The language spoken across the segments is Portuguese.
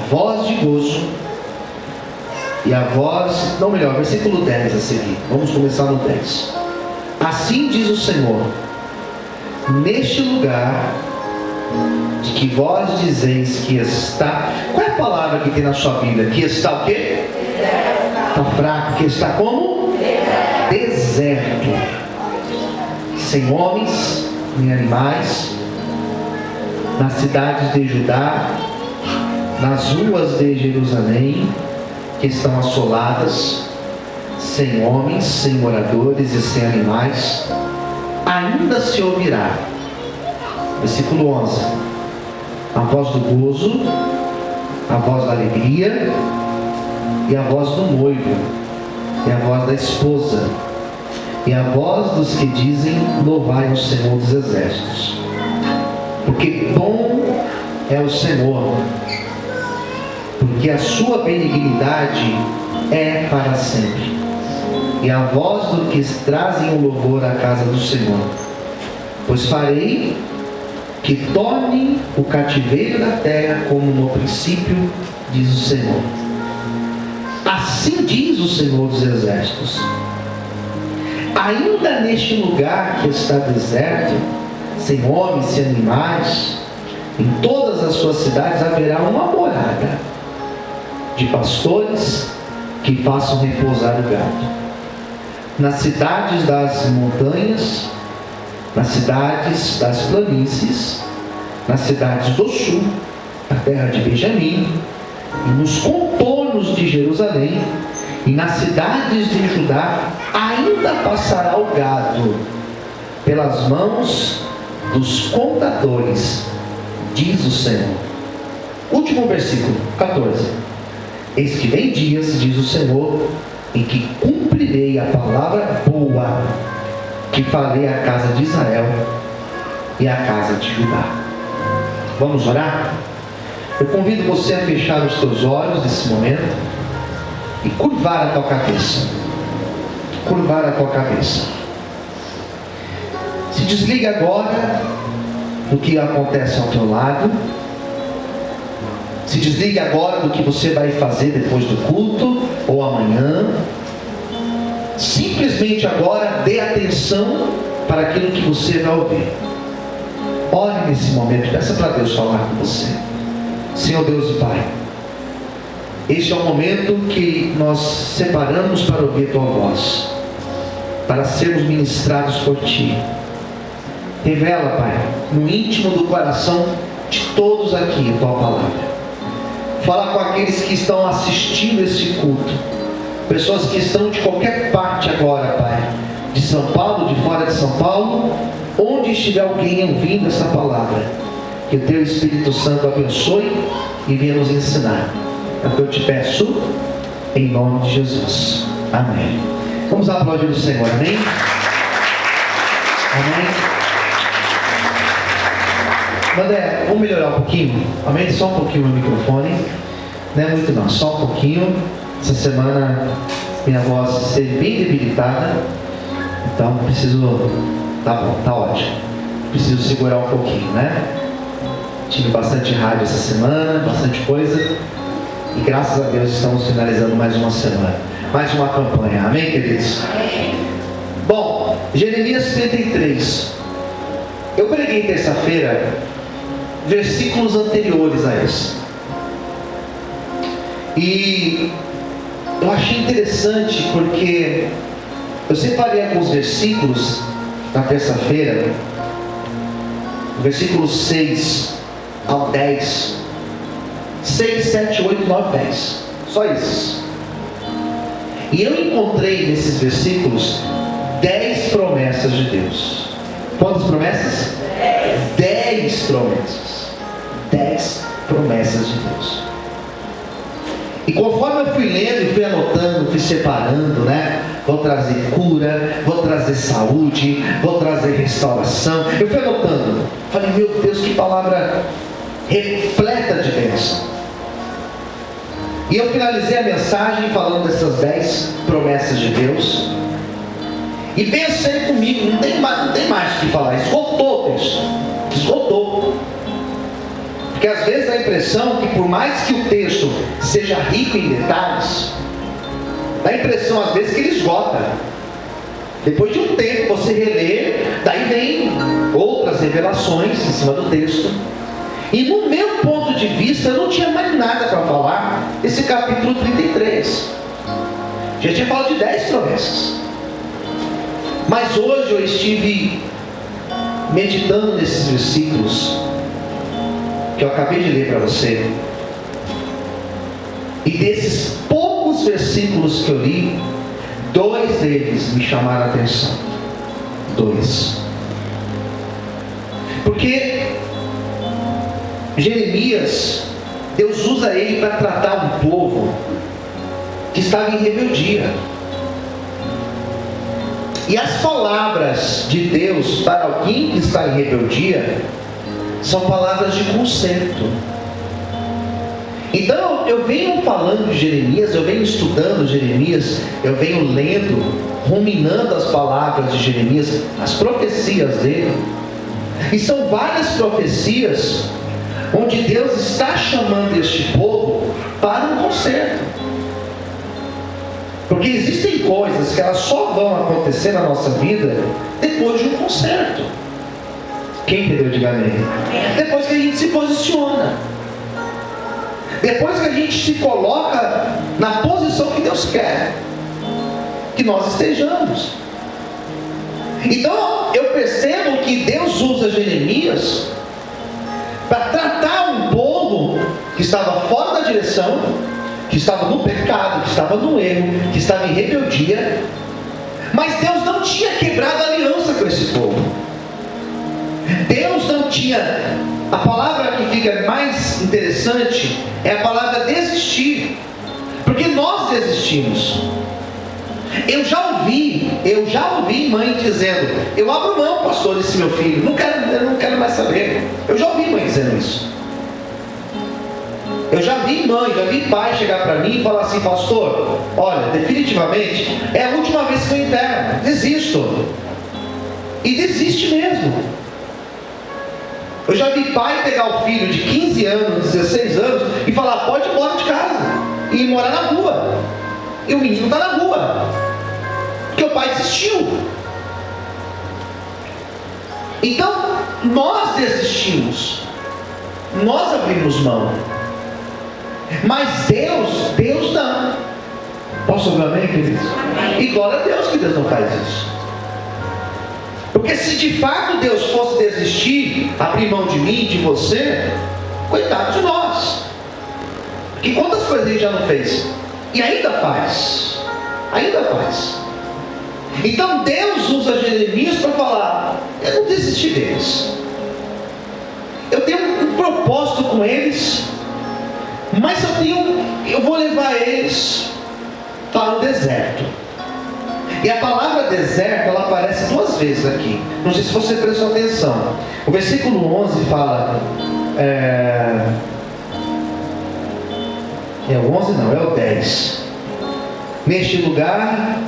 voz de gozo e a voz, não melhor, versículo 10 a seguir. Vamos começar no 10. Assim diz o Senhor: neste lugar de que vós dizeis que está... Qual é a palavra que tem na sua Bíblia? Que está o quê? Está fraco. Que está como? Deserto. Sem homens, nem animais. Nas cidades de Judá, nas ruas de Jerusalém, que estão assoladas, sem homens, sem moradores e sem animais, ainda se ouvirá, versículo 11, a voz do gozo, a voz da alegria, e a voz do noivo, e a voz da esposa, e a voz dos que dizem: louvai o Senhor dos exércitos, porque bom é o Senhor, porque a sua benignidade é para sempre. E a voz dos que trazem o louvor à casa do Senhor, pois farei que torne o cativeiro da terra como no princípio, diz o Senhor. Assim diz o Senhor dos exércitos: ainda neste lugar que está deserto, sem homens, sem animais, em todas as suas cidades haverá uma morada de pastores que façam repousar o gado. Nas cidades das montanhas, nas cidades das planícies, nas cidades do sul, na terra de Benjamim, e nos contornos de Jerusalém, e nas cidades de Judá, ainda passará o gado pelas mãos dos contadores, diz o Senhor. Último versículo, 14. Eis que vem dias, diz o Senhor, em que cumprirei a palavra boa que falei à casa de Israel e à casa de Judá. Vamos orar? Eu convido você a fechar os teus olhos nesse momento e curvar a tua cabeça. Curvar a tua cabeça. Se desliga agora do que acontece ao teu lado. Se desligue agora do que você vai fazer depois do culto ou amanhã. Simplesmente agora dê atenção para aquilo que você vai ouvir. Ore nesse momento, peça para Deus falar com você. Senhor Deus e Pai, este é o momento que nós separamos para ouvir Tua voz, para sermos ministrados por Ti. Revela, Pai, no íntimo do coração de todos aqui a Tua palavra. Fala com aqueles que estão assistindo esse culto, pessoas que estão de qualquer parte agora, Pai, de São Paulo, de fora de São Paulo, onde estiver alguém ouvindo essa palavra, que o Teu Espírito Santo abençoe e venha nos ensinar. É o que eu te peço, em nome de Jesus. Amém. Vamos aplaudir o Senhor, amém? Amém. André, vamos melhorar um pouquinho? Amém? Só um pouquinho o microfone. Não é muito não, só um pouquinho. Essa semana minha voz esteve bem debilitada, então preciso... Tá bom, tá ótimo. Preciso segurar um pouquinho, né? Tive bastante rádio essa semana, bastante coisa. E graças a Deus estamos finalizando mais uma semana, mais uma campanha. Amém, queridos? Amém. Bom, Jeremias 33. Eu preguei terça-feira versículos anteriores a esse. E eu achei interessante porque eu separei alguns versículos na terça-feira, versículos 6 ao 10. 6, 7, 8, 9, 10. Só esses. E eu encontrei nesses versículos 10 promessas de Deus. Quantas promessas? 10 promessas. 10 promessas de Deus. E conforme eu fui lendo e fui anotando, fui separando, né? Vou trazer cura, vou trazer saúde, vou trazer restauração. Eu fui anotando. Falei, meu Deus, que palavra repleta de bênção. E eu finalizei a mensagem falando dessas 10 promessas de Deus. E pensei comigo, não tem mais o que falar. Esgotou o texto. Esgotou. Porque às vezes dá a impressão que, por mais que o texto seja rico em detalhes, dá a impressão às vezes que ele esgota. Depois de um tempo você relê, daí vem outras revelações em cima do texto. E no meu ponto de vista, eu não tinha mais nada para falar desse capítulo 33. Já tinha falado de 10 promessas. Mas hoje eu estive meditando nesses versículos que eu acabei de ler para você. E desses poucos versículos que eu li, 2 deles me chamaram a atenção. 2. Porque Jeremias, Deus usa ele para tratar um povo que estava em rebeldia. E as palavras de Deus para alguém que está em rebeldia são palavras de conserto. Então eu venho falando de Jeremias, eu venho estudando Jeremias, eu venho lendo, ruminando as palavras de Jeremias, as profecias dele. E são várias profecias onde Deus está chamando este povo para um conserto. Porque existem coisas que elas só vão acontecer na nossa vida depois de um conserto. Quem entendeu, diga amém. Depois que a gente se posiciona, depois que a gente se coloca na posição que Deus quer que nós estejamos. Então eu percebo que Deus usa Jeremias para tratar um povo que estava fora da direção, que estava no pecado, que estava no erro, que estava em rebeldia. Mas Deus não tinha quebrado a aliança com esse povo. Deus não tinha... A palavra que fica mais interessante é a palavra desistir. Porque nós desistimos. Eu já ouvi mãe dizendo: eu abro mão, pastor, desse meu filho, eu não quero mais saber. Eu já ouvi mãe dizendo isso. Eu já vi pai chegar para mim e falar assim: pastor, olha, definitivamente é a última vez que eu enterro, desisto. E desiste mesmo. Eu já vi pai pegar o filho de 15 anos, 16 anos e falar: pode ir embora de casa e ir morar na rua. E o menino está na rua, porque o pai desistiu. Então nós desistimos, nós abrimos mão. Mas Deus não. Posso ouvir amém, queridos? E glória a Deus que Deus não faz isso. Porque se de fato Deus fosse desistir, abrir mão de mim, de você, coitado de nós. Porque quantas coisas a gente já não fez? E ainda faz. Então Deus usa Jeremias para falar: eu não desisti deles. Eu tenho um propósito com eles. Mas eu vou levar eles para o deserto. E a palavra deserto, ela aparece 2 vezes aqui. Não sei se você prestou atenção. O versículo 11 fala... o 11 não, é o 10. Neste lugar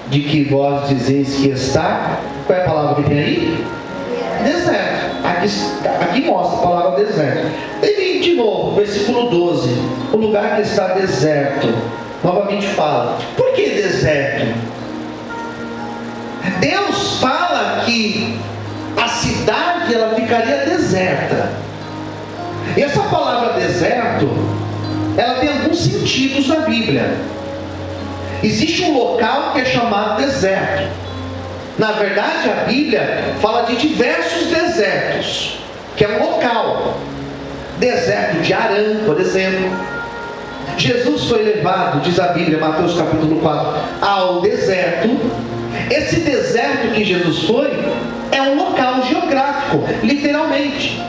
de que vós dizeis que está... Qual é a palavra que tem aí? Deserto. Aqui mostra a palavra deserto. Daí de novo, versículo 12: o lugar que está deserto. Novamente fala: por que deserto? Deus fala que a cidade ela ficaria deserta. E essa palavra deserto, ela tem alguns sentidos na Bíblia. Existe um local que é chamado deserto. Na verdade, a Bíblia fala de diversos desertos, que é um local. Deserto de Arã, por exemplo. Jesus foi levado, diz a Bíblia, Mateus capítulo 4, ao deserto. Esse deserto que Jesus foi é um local geográfico, literalmente.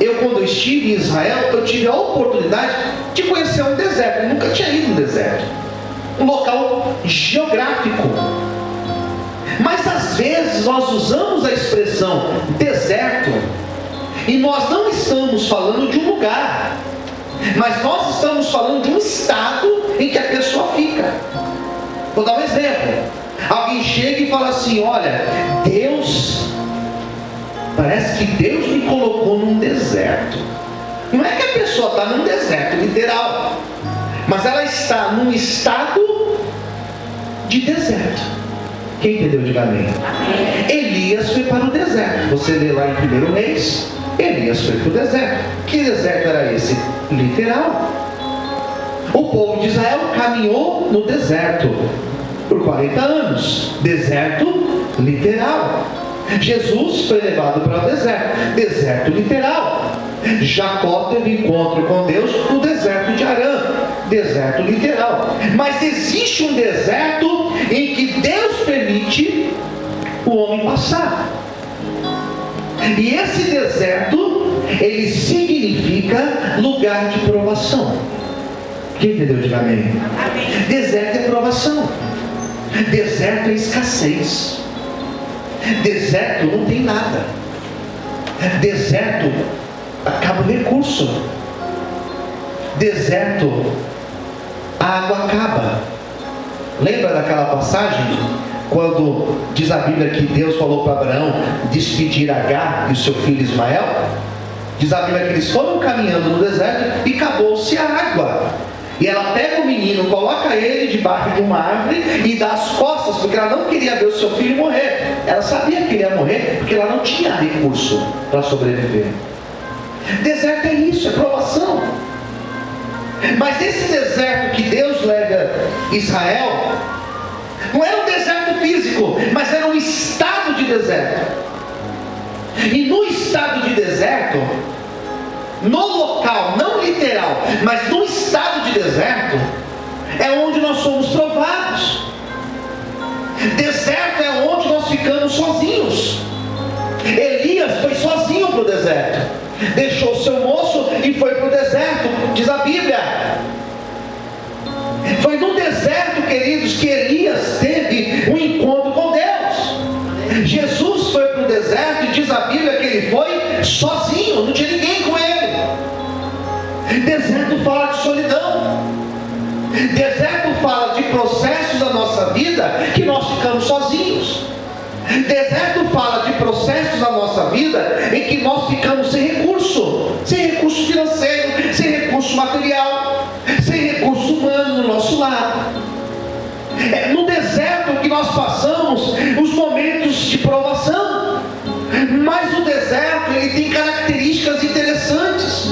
Eu, quando eu estive em Israel, eu tive a oportunidade de conhecer um deserto. Eu nunca tinha ido no deserto. Um local geográfico. Mas às vezes nós usamos a expressão deserto e nós não estamos falando de um lugar, mas nós estamos falando de um estado em que a pessoa fica. Vou dar um exemplo. Alguém chega e fala assim: olha, parece que Deus me colocou num deserto. deserto. Não é que a pessoa está num deserto literal, mas ela está num estado de deserto. Quem entendeu, diga amém. Elias foi para o deserto. Você lê lá em 1 Reis, Elias foi para o deserto. Que deserto era esse? Literal. O povo de Israel caminhou no deserto por 40 anos. Deserto literal. Jesus foi levado para o deserto. Deserto literal. Jacó teve encontro com Deus no deserto de Arã. Deserto literal. Mas existe um deserto em que Deus permite o homem passar. E esse deserto, ele significa lugar de provação. Quem entendeu? Diga amém. Deserto é provação. Deserto é escassez. Deserto não tem nada. Deserto acaba o recurso. Deserto, a água acaba. Lembra daquela passagem quando diz a Bíblia que Deus falou para Abraão despedir Agar e o seu filho Ismael? Diz a Bíblia que eles foram caminhando no deserto e acabou-se a água. E ela pega o menino, coloca ele debaixo de uma árvore e dá as costas, porque ela não queria ver o seu filho morrer. Ela sabia que ele ia morrer, porque ela não tinha recurso para sobreviver. Deserto é isso, é provação. Mas esse deserto que Deus leva Israel, não era um deserto físico, mas era um estado de deserto. E no estado de deserto, no local, não literal, mas no estado de deserto, é onde nós somos provados. Deserto é onde nós ficamos sozinhos. Elias foi sozinho para o deserto. Deixou seu moço e foi para o deserto, diz a Bíblia. Foi no deserto, queridos, que Elias teve um encontro com Deus. Jesus foi para o deserto e diz a Bíblia que ele foi sozinho, não tinha ninguém com ele. Deserto fala de solidão. Deserto fala de processos da nossa vida que nós ficamos sozinhos. Deserto fala de processos da nossa vida em que nós ficamos sem recurso financeiro, sem recurso material, sem recurso humano no nosso lado. É no deserto que nós passamos os momentos de provação. Mas o deserto, ele tem características interessantes,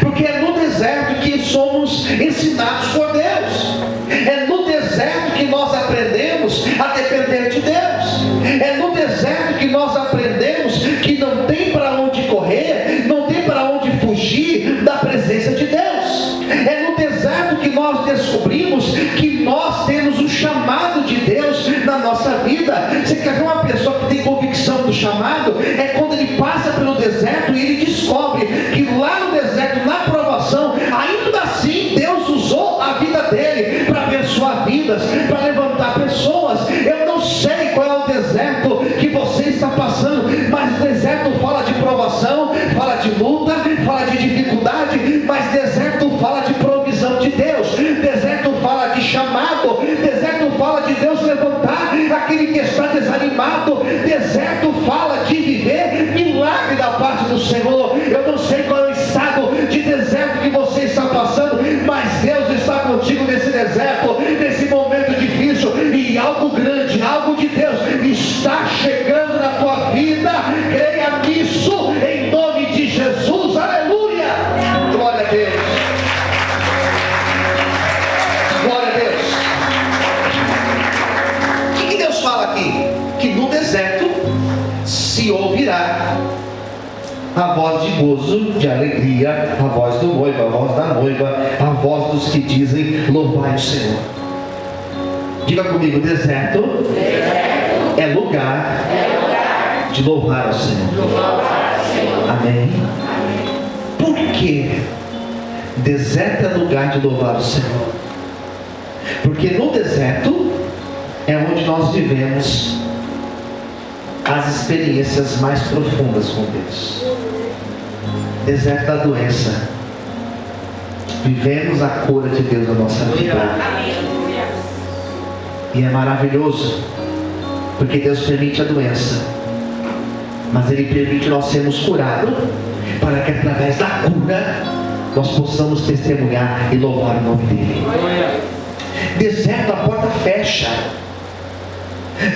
porque é no deserto que somos ensinados por Deus. É no deserto que nós aprendemos a depender de Deus. É no deserto que nós aprendemos que não tem para onde correr, não tem para onde fugir da presença de Deus. É no deserto que nós descobrimos que nós temos o chamado de Deus na nossa vida. Você quer ver uma pessoa que tem convicção do chamado? É quando ele passa pelo deserto e ele descobre que lá no deserto, na provação, ainda assim Deus usou a vida dele para abençoar vidas, para levantar pessoas. Eu não sei qual é o deserto que você está passando, mas o deserto fala de provação, fala de luta, fala de dificuldade, mas deserto fala de provisão de Deus. Deserto fala de chamado. Deserto fala de Deus levantar aquele que está desanimado. Deserto fala de viver milagre da parte do Senhor. Eu não sei qual é o estado de deserto que você está passando, mas Deus está contigo nesse deserto, nesse momento difícil, e algo grande, algo de Deus está chegando na tua vida. Creia nisso em nome de Jesus. Aleluia! Glória a Deus. Glória a Deus. O que Deus fala aqui? Que no deserto se ouvirá a voz de gozo, de alegria, a voz do noivo, a voz da noiva, a voz dos que dizem louvai o Senhor. Diga comigo, deserto é lugar de louvar ao Senhor. Amém? Por que deserto é lugar de louvar o Senhor? Porque no deserto é onde nós vivemos as experiências mais profundas com Deus. Deserto da doença, vivemos a cura de Deus na nossa vida. E é maravilhoso, porque Deus permite a doença, mas Ele permite nós sermos curados, para que através da nós possamos testemunhar e louvar o nome dEle. Deserto, a porta fecha.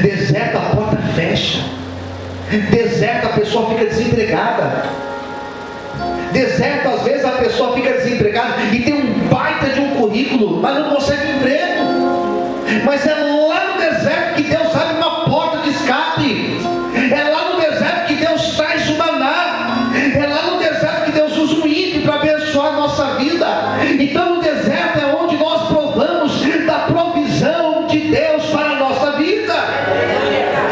Deserto, a porta fecha. Deserto, a pessoa fica desempregada. Deserto, às vezes a pessoa fica desempregada e tem um baita de um currículo, mas não consegue emprego. Mas é lá no deserto que Deus abre uma porta de escape. É lá no deserto que Deus traz o maná. É lá no deserto que Deus usa o ímpio para abençoar a nossa vida. Então o deserto é onde nós provamos da provisão de Deus para a nossa vida.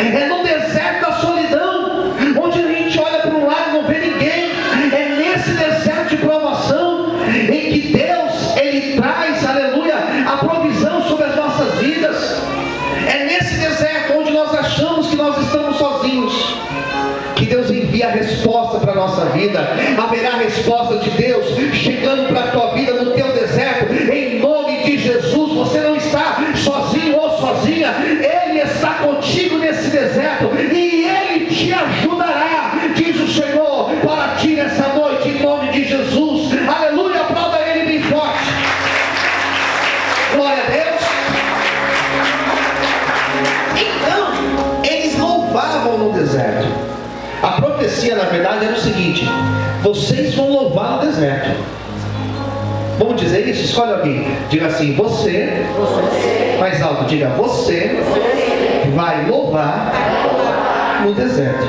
É no deserto da solidão, onde a gente olha para um lado e não vê ninguém. É nesse deserto de provação em que Deus, Ele traz, aleluia, a provisão sobre as nossas vidas. É nesse deserto onde nós achamos que nós estamos sozinhos, que Deus envia a resposta para a nossa vida. Haverá resposta de Deus chegando para a tua vida no teu deserto, em nome de Jesus. Você não está sozinho ou sozinha, Ele está contigo nesse deserto e Ele te ajudará, diz o Senhor, para ti nessa noite, em nome de Jesus. Aleluia, aplauda Ele bem forte. Glória a Deus. Então, eles louvavam no deserto. A profecia, na verdade, era o seguinte: vocês vão louvar no deserto. Vamos dizer isso? Escolhe alguém. Diga assim: você. Mais alto, diga: você vai louvar no deserto.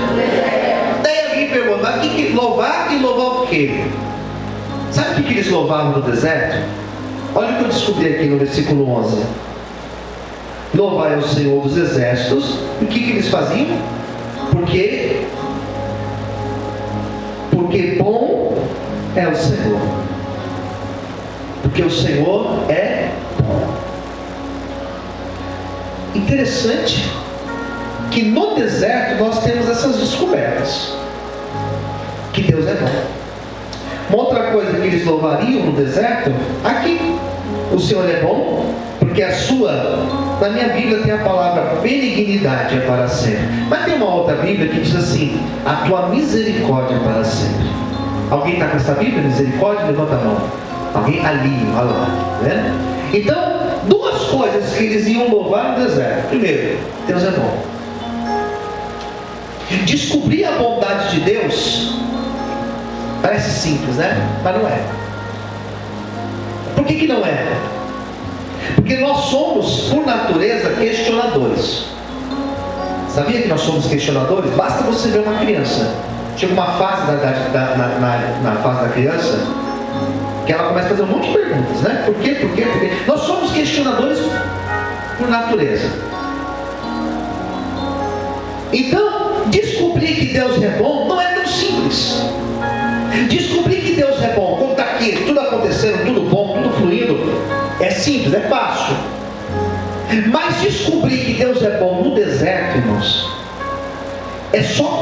Daí alguém pergunta: mas que louvar e louvar o quê? Sabe o que eles louvavam no deserto? Olha o que eu descobri aqui no versículo 11. Louvai ao Senhor dos exércitos. E o que eles faziam? Porque bom é o Senhor. Porque o Senhor é bom. Interessante que no deserto nós temos essas descobertas, que Deus é bom. Uma outra coisa que eles louvariam no deserto, aqui: o Senhor é bom, porque na minha Bíblia tem a palavra benignidade é para sempre. Mas tem uma outra Bíblia que diz assim: a tua misericórdia é para sempre. Alguém está com essa Bíblia? Misericórdia? Levanta a mão. Alguém ali, olha lá, né? Então, duas coisas que eles iam louvar no deserto. Primeiro, Deus é bom. Descobrir a bondade de Deus parece simples, né? Mas não é. Por que não é? Porque nós somos, por natureza, questionadores. Sabia que nós somos questionadores? Basta você ver uma criança. Chega uma fase na fase da criança que ela começa a fazer um monte de perguntas, né? Por quê? Por quê? Por quê? Nós somos questionadores por natureza. Então, descobrir que Deus é bom não é tão simples. Descobrir que Deus é bom, quando está aqui, tudo acontecendo, tudo bom, tudo fluindo, é simples, é fácil. Mas descobrir que Deus é bom no deserto, irmãos, é só